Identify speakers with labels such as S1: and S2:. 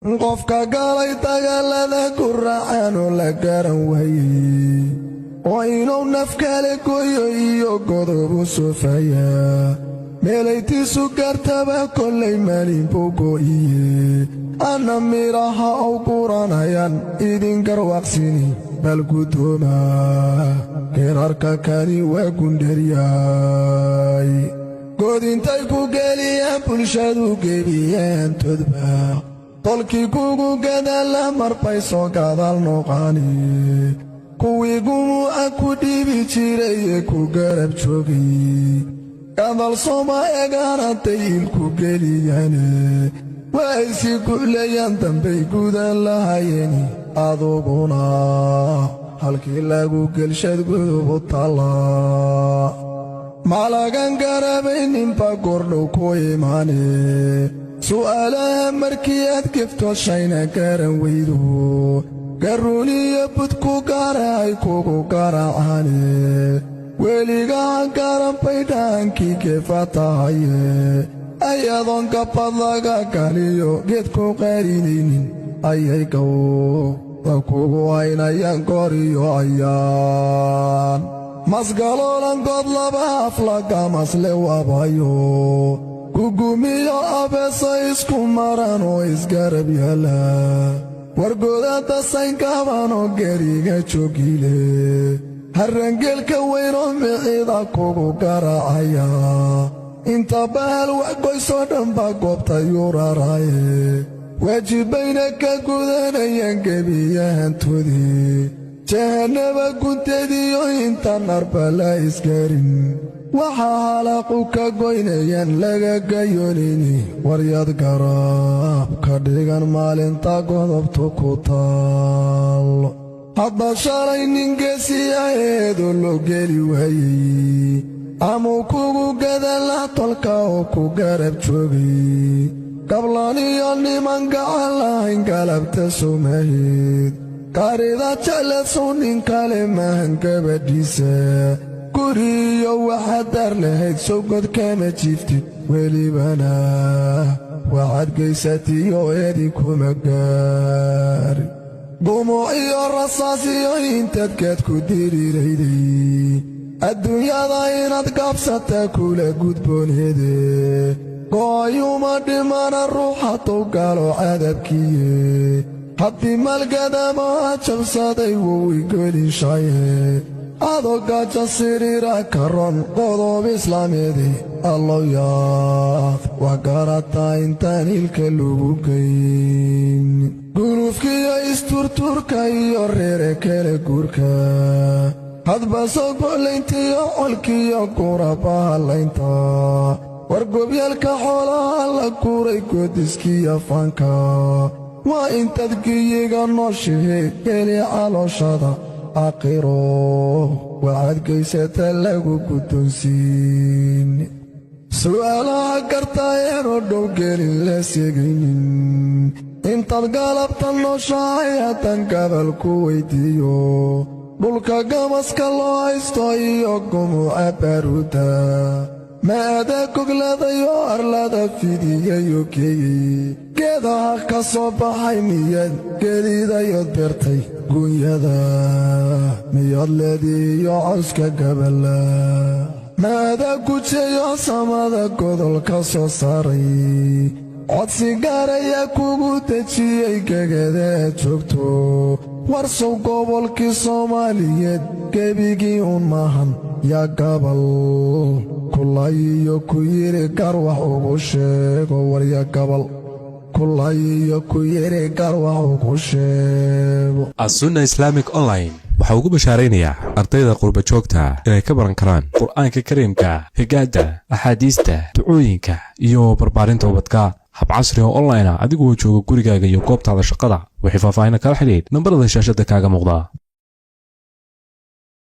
S1: qofka galay dagaalada ku raacano la garan waayay oo inuu naf kale gooyo iyo godob u sufaya meelaytiisu gartaba kollay maalin buu gooyey ana miraha u quranayaan idin garwaaqsini bal gudooma geerarka kani waa gundhariyay godintay ku geliyaan bulshadu gebiyaan todba tolkii kugu gadaala marbay soo gadaal noqani kuwii gumuca ku dhiibi jiray ee ku garab joogay gadaal sooma eegana dayilku geliyane waa isi gu'layaan dambay gudan lahayeeni aduguna halkii lagu gelshad gudubu tallaa malagan garabayninba gordhow ku imaane su'aalaha markii aad gefto shayna garan weydo garuuniyo budku gaaraay kugu garaacane weligaa garanbay dhaankii geefa tahaye ayadoon gabad laga galiyo geedku qaarinaynin ayay gawda kugu haynayaan goriyo ayaan masgaloolan good laba aflaga masle wabayo gugumiyo abeesa isku maran oo isgarab yaala wargoodada saynkabanoo geriga joogile harrangeelka weynoo miciida kugu garaacaya inta bahal wax goysoo dhanba goobta yuraraaye waajibayna ka gudanayaan gebiyahantoodii jahannaba gunteediyo inta narba la isgarin waxaa halaqu ka goynayaan laga gayoonayni waryad garaab ka dhigan maalinta godobtu ku taallo hadda shalay nin geesiya eedoo loo geli waayey amuu kugu gadala tolka oo ku garab joogay gablaniyo niman gacan lahayn galabta soomahid qaarida jeclesow nin kale maahan gabadhiisa guriyo waxaad dar lahayd sowgod kama jiiftid welibana waxaad gaysatiyo eedinkuma gaari gumuc iyo rasaas iyo intaad geed ku diriirayday adduunyada inaad gaabsataa kula gudbooneede gooyuma dhimana ruux hadduu galo cadabkiye haddii malgadama jabsaday wuu igolishaye adoo gaaja siriira karon qodob islaameedi allow yaad waa garataa intaan ilka lagu gayn gulufkiyo isturturka iyo reere kale guurka hadba soo golayntiyo colkiyo gurabahallaynta wargobyaalka xoolaha la guuray goodiskiyo faanka waa intaad giyiga nooshihe geli calooshada aakhiro waxaad gaysata lagu guddoonsiin su'aalaha gartaayeenoo dhow gelin la segaynin intaad galabta nooshahay haddaan gabal ku weyddiiyo dhulka gamaska loo haysto iyo gumuca baaruudda maada gogladayo arlada fidiyayo geeyey geedaha ka soo baxay miyaad gelidayood beertay guunyada miyaad leediiyo cawska gaballa maada gujeeyo samada godol ka soo saaray codsi gaaraya kugu dejiyey gegadaad joogto warsow gobolkii soomaaliyeed gebigii un maahan yaa gabal kulayiyo ku yidhi garwax ugu sheego warya gabal kulayiyo ku yidhi garwax ugu sheego
S2: As-Sunnah Islamic Online waxa ugu bashaaraynayaa ardayda qurba joogta inay ka baran karaan qur'aanka kariimka higaada axaadiista ducooyinka iyo barbaarinta ubadka hab casri oo online ah adigoo jooga gurigaaga iyo goobtaada shaqada wixii faahfaahin kala xiriir nambarada shaashada kaaga muuqda